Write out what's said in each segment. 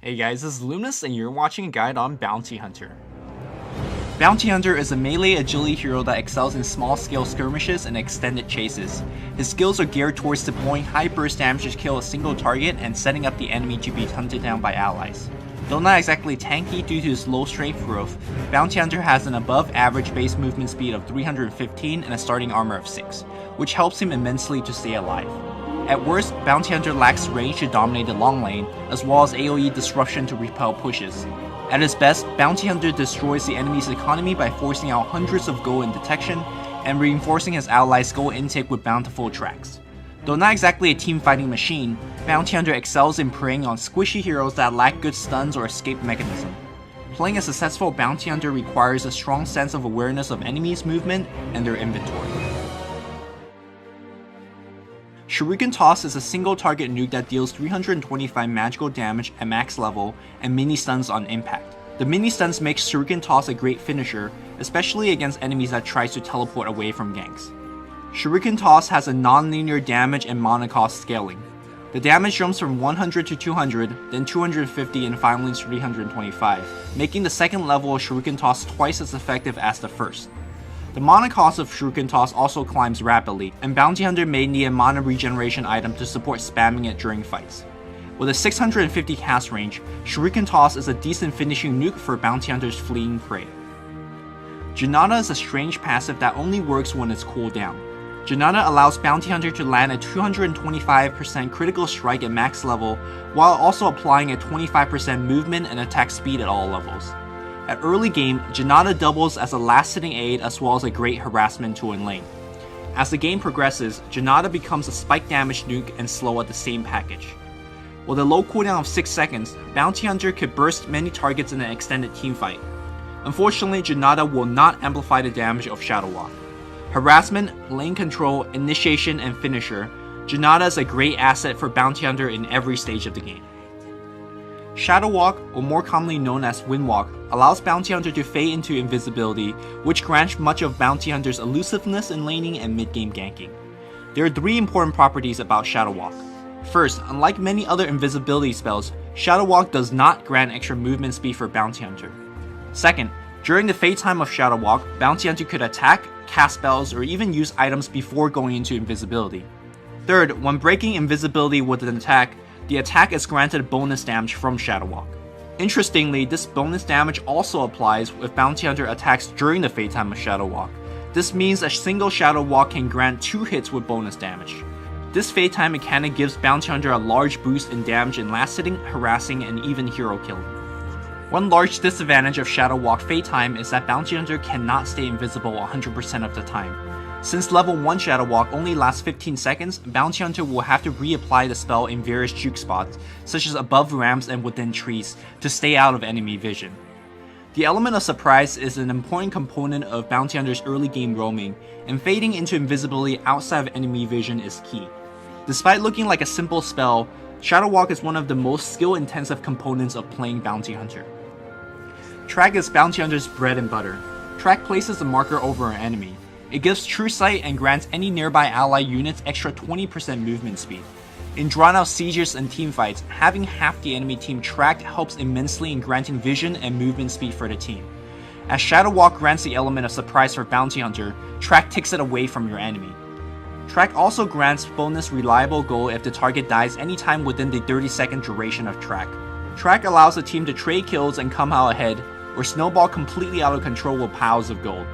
Hey guys, this is Lunas and you're watching a guide on Bounty Hunter. Bounty Hunter is a melee agility hero that excels in small-scale skirmishes and extended chases. His skills are geared towards deploying high burst damage to kill a single target and setting up the enemy to be hunted down by allies. Though not exactly tanky due to his low strength growth, Bounty Hunter has an above average base movement speed of 315 and a starting armor of 6, which helps him immensely to stay alive. At worst, Bounty Hunter lacks range to dominate the long lane, as well as AoE disruption to repel pushes. At his best, Bounty Hunter destroys the enemy's economy by forcing out hundreds of gold in detection, and reinforcing his allies' gold intake with bountiful tracks. Though not exactly a team-fighting machine, Bounty Hunter excels in preying on squishy heroes that lack good stuns or escape mechanism. Playing a successful Bounty Hunter requires a strong sense of awareness of enemies' movement and their inventory. Shuriken Toss is a single target nuke that deals 325 magical damage at max level and mini stuns on impact. The mini stuns make Shuriken Toss a great finisher, especially against enemies that tries to teleport away from ganks. Shuriken Toss has a non-linear damage and mana cost scaling. The damage jumps from 100 to 200, then 250 and finally 325, making the second level of Shuriken Toss twice as effective as the first. The mana cost of Shuriken Toss also climbs rapidly, and Bounty Hunter may need a mana regeneration item to support spamming it during fights. With a 650 cast range, Shuriken Toss is a decent finishing nuke for Bounty Hunter's fleeing prey. Janata is a strange passive that only works when it's cooled down. Janata allows Bounty Hunter to land a 225% critical strike at max level, while also applying a 25% movement and attack speed at all levels. At early game, Janata doubles as a last-hitting aid as well as a great harassment tool in lane. As the game progresses, Janata becomes a spike damage nuke and slow at the same package. With a low cooldown of 6 seconds, Bounty Hunter could burst many targets in an extended teamfight. Unfortunately, Janata will not amplify the damage of Shadow Walk. Harassment, lane control, initiation, and finisher, Janata is a great asset for Bounty Hunter in every stage of the game. Shadow Walk, or more commonly known as Wind Walk, allows Bounty Hunter to fade into invisibility, which grants much of Bounty Hunter's elusiveness in laning and mid-game ganking. There are 3 important properties about Shadow Walk. First, unlike many other invisibility spells, Shadow Walk does not grant extra movement speed for Bounty Hunter. Second, during the fade time of Shadow Walk, Bounty Hunter could attack, cast spells, or even use items before going into invisibility. Third, when breaking invisibility with an attack, the attack is granted bonus damage from Shadow Walk. Interestingly, this bonus damage also applies if Bounty Hunter attacks during the fade time of Shadow Walk. This means a single Shadow Walk can grant 2 hits with bonus damage. This fade time mechanic gives Bounty Hunter a large boost in damage in last hitting, harassing, and even hero killing. One large disadvantage of Shadow Walk fade time is that Bounty Hunter cannot stay invisible 100% of the time. Since level 1 Shadow Walk only lasts 15 seconds, Bounty Hunter will have to reapply the spell in various juke spots, such as above ramps and within trees, to stay out of enemy vision. The element of surprise is an important component of Bounty Hunter's early game roaming, and fading into invisibility outside of enemy vision is key. Despite looking like a simple spell, Shadow Walk is one of the most skill-intensive components of playing Bounty Hunter. Track is Bounty Hunter's bread and butter. Track places a marker over an enemy. It gives true sight and grants any nearby ally units extra 20% movement speed. In drawn-out sieges and teamfights, having half the enemy team tracked helps immensely in granting vision and movement speed for the team. As Shadow Walk grants the element of surprise for Bounty Hunter, Track takes it away from your enemy. Track also grants bonus reliable gold if the target dies anytime within the 30-second duration of Track. Track allows the team to trade kills and come out ahead, or snowball completely out of control with piles of gold.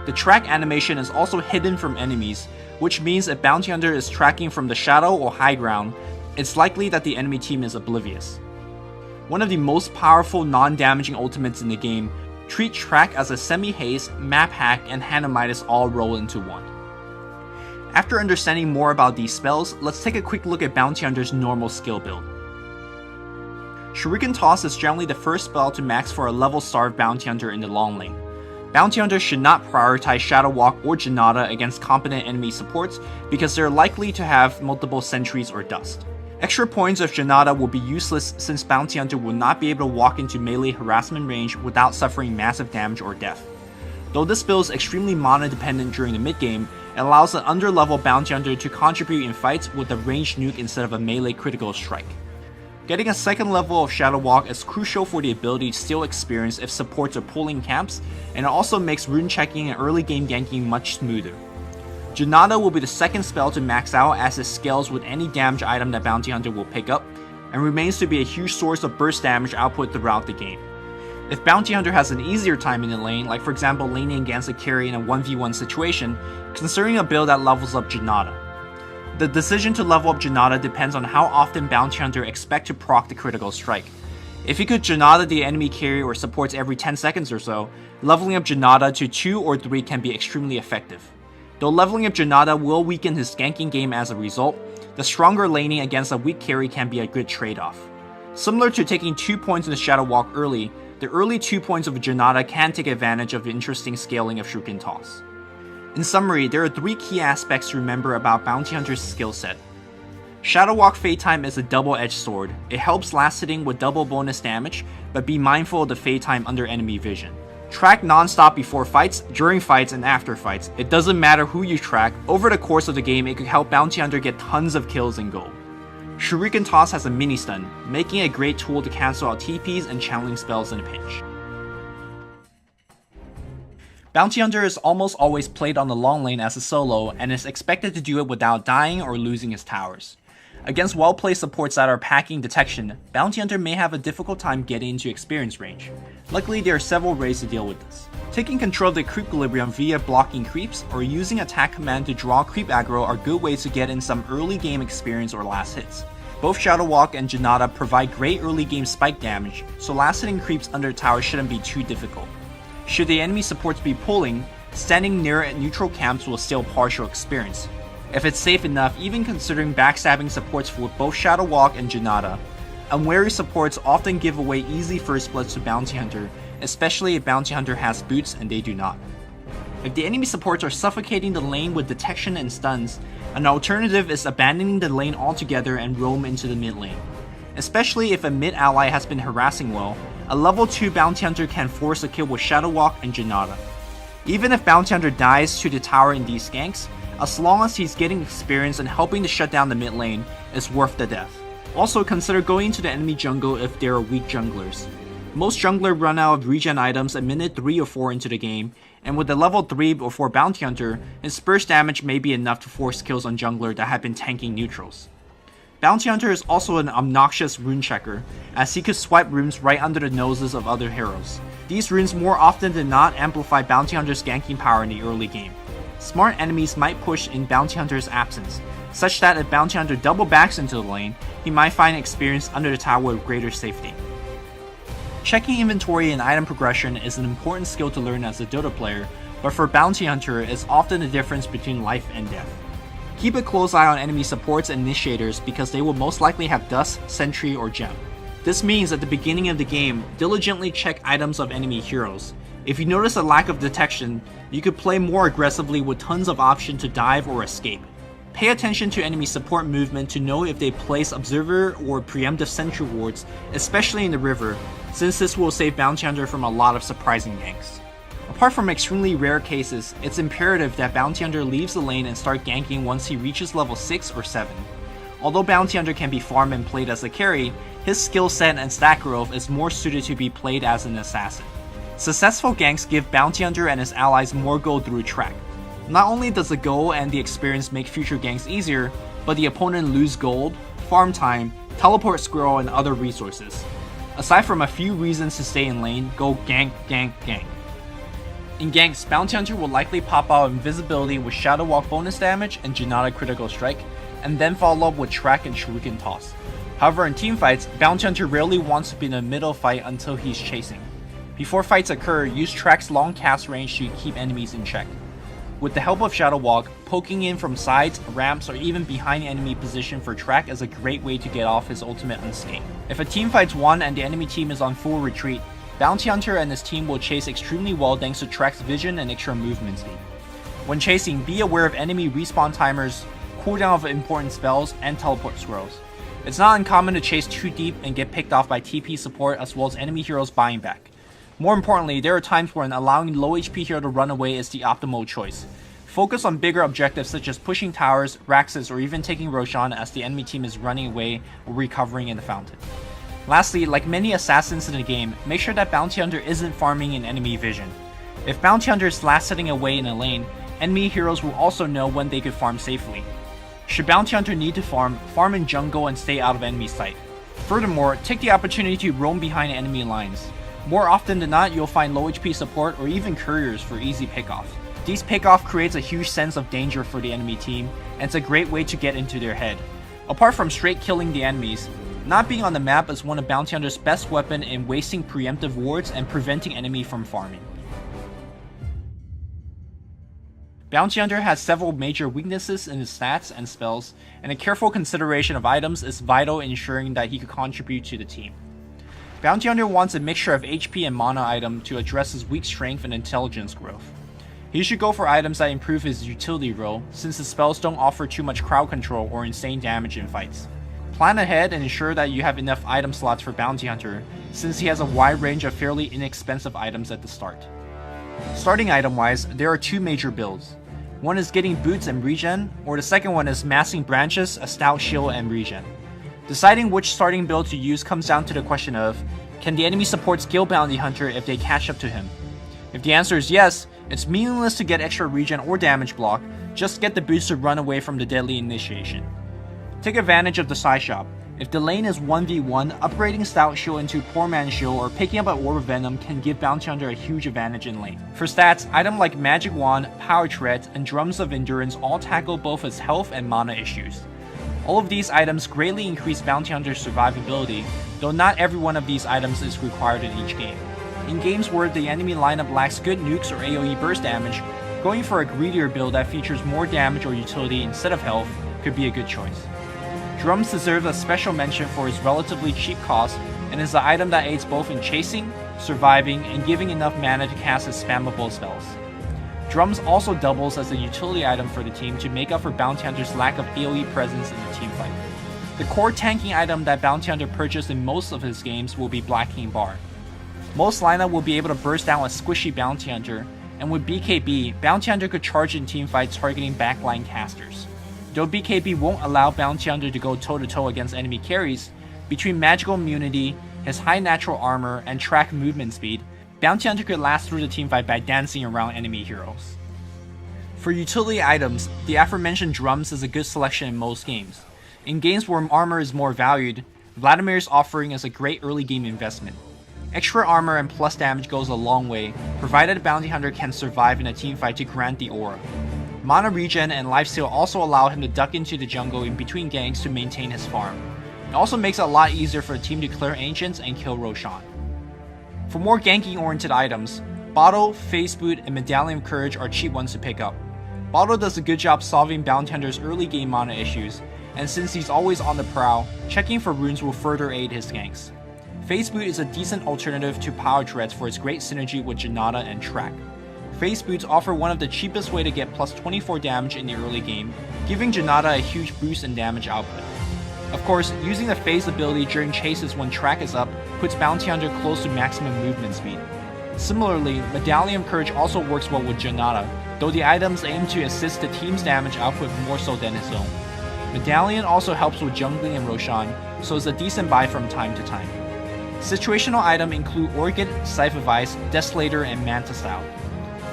The track animation is also hidden from enemies, which means if Bounty Hunter is tracking from the shadow or high ground, it's likely that the enemy team is oblivious. One of the most powerful non-damaging ultimates in the game, treat Track as a semi-haste, map hack, and Hanamitis all roll into one. After understanding more about these spells, let's take a quick look at Bounty Hunter's normal skill build. Shuriken Toss is generally the first spell to max for a level-starved Bounty Hunter in the long lane. Bounty Hunters should not prioritize Shadow Walk or Janata against competent enemy supports because they're likely to have multiple sentries or dust. Extra points of Janata will be useless since Bounty Hunter will not be able to walk into melee harassment range without suffering massive damage or death. Though this build is extremely mana dependent during the mid game, it allows an under-level Bounty Hunter to contribute in fights with a ranged nuke instead of a melee critical strike. Getting a second level of Shadow Walk is crucial for the ability to steal experience if supports are pulling camps, and it also makes rune checking and early game ganking much smoother. Janata will be the second spell to max out as it scales with any damage item that Bounty Hunter will pick up, and remains to be a huge source of burst damage output throughout the game. If Bounty Hunter has an easier time in the lane, like for example laning against a carry in a 1v1 situation, considering a build that levels up Janata. The decision to level up Janata depends on how often Bounty Hunter expect to proc the critical strike. If he could Janata the enemy carry or supports every 10 seconds or so, leveling up Janata to 2 or 3 can be extremely effective. Though leveling up Janata will weaken his ganking game as a result, the stronger laning against a weak carry can be a good trade-off. Similar to taking 2 points in the Shadow Walk early, the early 2 points of Janata can take advantage of the interesting scaling of Shuriken Toss. In summary, there are 3 key aspects to remember about Bounty Hunter's skill set. Shadow Walk Fade Time is a double-edged sword. It helps last hitting with double bonus damage, but be mindful of the Fade Time under enemy vision. Track non-stop before fights, during fights, and after fights. It doesn't matter who you track, over the course of the game it could help Bounty Hunter get tons of kills and gold. Shuriken Toss has a mini stun, making it a great tool to cancel out TPs and channeling spells in a pinch. Bounty Hunter is almost always played on the long lane as a solo, and is expected to do it without dying or losing his towers. Against well-placed supports that are packing detection, Bounty Hunter may have a difficult time getting into experience range. Luckily, there are several ways to deal with this. Taking control of the creep equilibrium via blocking creeps, or using attack command to draw creep aggro are good ways to get in some early game experience or last hits. Both Shadow Walk and Janata provide great early game spike damage, so last hitting creeps under tower shouldn't be too difficult. Should the enemy supports be pulling, standing near neutral camps will steal partial experience. If it's safe enough, even considering backstabbing supports for both Shadow Walk and Janata. Unwary supports often give away easy first bloods to Bounty Hunter, especially if Bounty Hunter has boots and they do not. If the enemy supports are suffocating the lane with detection and stuns, an alternative is abandoning the lane altogether and roam into the mid lane. Especially if a mid ally has been harassing well, a level 2 Bounty Hunter can force a kill with Shadow Walk and Janata. Even if Bounty Hunter dies to the tower in these ganks, as long as he's getting experience and helping to shut down the mid lane, it's worth the death. Also consider going to the enemy jungle if there are weak junglers. Most jungler run out of regen items a minute 3 or 4 into the game, and with the level 3 or 4 Bounty Hunter, his burst damage may be enough to force kills on jungler that have been tanking neutrals. Bounty Hunter is also an obnoxious rune checker, as he could swipe runes right under the noses of other heroes. These runes more often than not amplify Bounty Hunter's ganking power in the early game. Smart enemies might push in Bounty Hunter's absence, such that if Bounty Hunter double backs into the lane, he might find experience under the tower with greater safety. Checking inventory and item progression is an important skill to learn as a Dota player, but for Bounty Hunter, it's often the difference between life and death. Keep a close eye on enemy supports and initiators because they will most likely have Dust, Sentry, or Gem. This means at the beginning of the game, diligently check items of enemy heroes. If you notice a lack of detection, you could play more aggressively with tons of options to dive or escape. Pay attention to enemy support movement to know if they place Observer or Preemptive Sentry wards, especially in the river, since this will save Bounty Hunter from a lot of surprising ganks. Apart from extremely rare cases, it's imperative that Bounty Hunter leaves the lane and start ganking once he reaches level 6 or 7. Although Bounty Hunter can be farmed and played as a carry, his skill set and stat growth is more suited to be played as an assassin. Successful ganks give Bounty Hunter and his allies more gold through track. Not only does the gold and the experience make future ganks easier, but the opponent lose gold, farm time, teleport scroll, and other resources. Aside from a few reasons to stay in lane, go gank, gank, gank. In ganks, Bounty Hunter will likely pop out invisibility with Shadow Walk bonus damage and Janata critical strike, and then follow up with track and Shuriken Toss. However, in teamfights, Bounty Hunter rarely wants to be in the middle fight until he's chasing. Before fights occur, use track's long cast range to keep enemies in check. With the help of Shadow Walk, poking in from sides, ramps, or even behind enemy position for track is a great way to get off his ultimate unscathed. If a teamfight's won and the enemy team is on full retreat, Bounty Hunter and his team will chase extremely well thanks to track's vision and extra movement speed. When chasing, be aware of enemy respawn timers, cooldown of important spells, and teleport scrolls. It's not uncommon to chase too deep and get picked off by TP support as well as enemy heroes buying back. More importantly, there are times when allowing low HP hero to run away is the optimal choice. Focus on bigger objectives such as pushing towers, Raxes, or even taking Roshan as the enemy team is running away or recovering in the fountain. Lastly, like many assassins in the game, make sure that Bounty Hunter isn't farming in enemy vision. If Bounty Hunter is last sitting away in a lane, enemy heroes will also know when they could farm safely. Should Bounty Hunter need to farm in jungle and stay out of enemy sight. Furthermore, take the opportunity to roam behind enemy lines. More often than not, you'll find low HP support or even couriers for easy pickoff. These pickoff creates a huge sense of danger for the enemy team, and it's a great way to get into their head. Apart from straight killing the enemies, not being on the map is one of Bounty Hunter's best weapon in wasting preemptive wards and preventing enemy from farming. Bounty Hunter has several major weaknesses in his stats and spells, and a careful consideration of items is vital in ensuring that he could contribute to the team. Bounty Hunter wants a mixture of HP and mana item to address his weak strength and intelligence growth. He should go for items that improve his utility role, since his spells don't offer too much crowd control or insane damage in fights. Plan ahead and ensure that you have enough item slots for Bounty Hunter, since he has a wide range of fairly inexpensive items at the start. Starting item wise, there are two major builds. One is getting boots and regen, or the second one is massing branches, a stout shield, and regen. Deciding which starting build to use comes down to the question of, can the enemy support skill Bounty Hunter if they catch up to him? If the answer is yes, it's meaningless to get extra regen or damage block, just get the boots to run away from the deadly initiation. Take advantage of the side shop. If the lane is 1v1, upgrading Stout Shield into Poor Man's Shield or picking up an Orb of Venom can give Bounty Hunter a huge advantage in lane. For stats, items like Magic Wand, Power Tread, and Drums of Endurance all tackle both his health and mana issues. All of these items greatly increase Bounty Hunter's survivability, though not every one of these items is required in each game. In games where the enemy lineup lacks good nukes or AoE burst damage, going for a greedier build that features more damage or utility instead of health could be a good choice. Drums deserves a special mention for its relatively cheap cost and is the item that aids both in chasing, surviving, and giving enough mana to cast his spammable spells. Drums also doubles as a utility item for the team to make up for Bounty Hunter's lack of AoE presence in the teamfight. The core tanking item that Bounty Hunter purchased in most of his games will be Black King Bar. Most lineup will be able to burst down a squishy Bounty Hunter, and with BKB, Bounty Hunter could charge in teamfights targeting backline casters. Though BKB won't allow Bounty Hunter to go toe-to-toe against enemy carries, between magical immunity, his high natural armor, and track movement speed, Bounty Hunter could last through the teamfight by dancing around enemy heroes. For utility items, the aforementioned Drums is a good selection in most games. In games where armor is more valued, Vladimir's offering is a great early game investment. Extra armor and plus damage goes a long way, provided Bounty Hunter can survive in a teamfight to grant the aura. Mana regen and lifesteal also allow him to duck into the jungle in between ganks to maintain his farm. It also makes it a lot easier for the team to clear ancients and kill Roshan. For more ganking oriented items, Bottle, Phase Boot, and Medallion of Courage are cheap ones to pick up. Bottle does a good job solving Bounty Hunter's early game mana issues, and since he's always on the prowl, checking for runes will further aid his ganks. Phase Boot is a decent alternative to Power Treads for its great synergy with Janata and Track. Phase Boots offer one of the cheapest way to get plus 24 damage in the early game, giving Janata a huge boost in damage output. Of course, using the Phase ability during chases when Track is up puts Bounty Hunter close to maximum movement speed. Similarly, Medallion of Courage also works well with Janata, though the items aim to assist the team's damage output more so than his own. Medallion also helps with jungling and Roshan, so it's a decent buy from time to time. Situational items include Orchid, Scythe of Ice, Desolator, and Manta Style.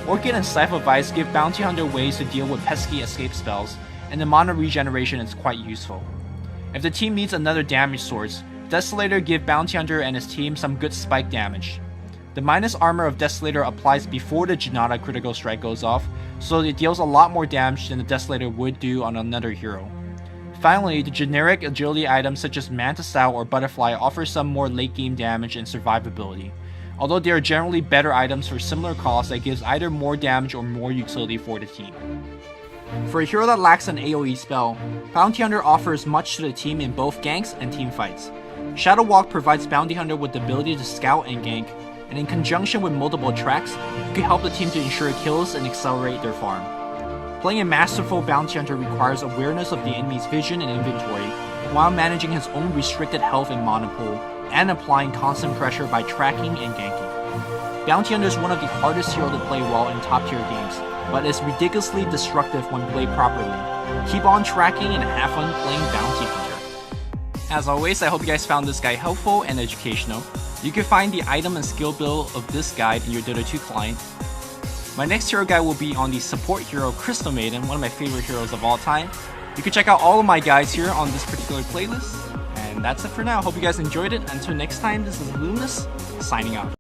Orchid and Scythe of Ice give Bounty Hunter ways to deal with pesky escape spells, and the mana regeneration is quite useful. If the team needs another damage source, Desolator give Bounty Hunter and his team some good spike damage. The minus armor of Desolator applies before the Janata critical strike goes off, so it deals a lot more damage than the Desolator would do on another hero. Finally, the generic agility items such as Manta Style or Butterfly offer some more late game damage and survivability, although they are generally better items for similar costs that gives either more damage or more utility for the team. For a hero that lacks an AoE spell, Bounty Hunter offers much to the team in both ganks and team fights. Shadow Walk provides Bounty Hunter with the ability to scout and gank, and in conjunction with multiple tracks, it can help the team to ensure kills and accelerate their farm. Playing a masterful Bounty Hunter requires awareness of the enemy's vision and inventory, while managing his own restricted health and mana pool, and applying constant pressure by tracking and ganking. Bounty Hunter is one of the hardest heroes to play well in top tier games, but is ridiculously destructive when played properly. Keep on tracking and have fun playing Bounty Hunter. As always, I hope you guys found this guide helpful and educational. You can find the item and skill build of this guide in your Dota 2 client. My next hero guide will be on the support hero Crystal Maiden, one of my favorite heroes of all time. You can check out all of my guides here on this particular playlist. And that's it for now. Hope you guys enjoyed it. Until next time, this is Luminous, signing off.